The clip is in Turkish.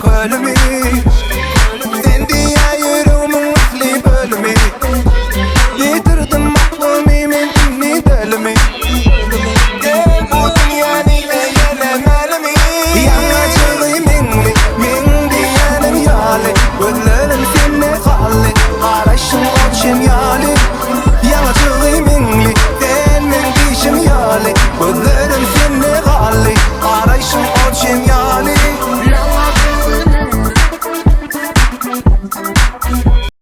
bölümü. Sen diye yürümün asli bölümü. Yitirdim aklımı men inni dölümü. Gel bu dünyanı eğlenemeli mi? Yanacığı menli, men diyenin yali. Gözlerim senne kalli, arayışın olşem yali. Yanacığı menli, sen men dişim yali. Gözlerim senne kalli, arayışın olşem yali.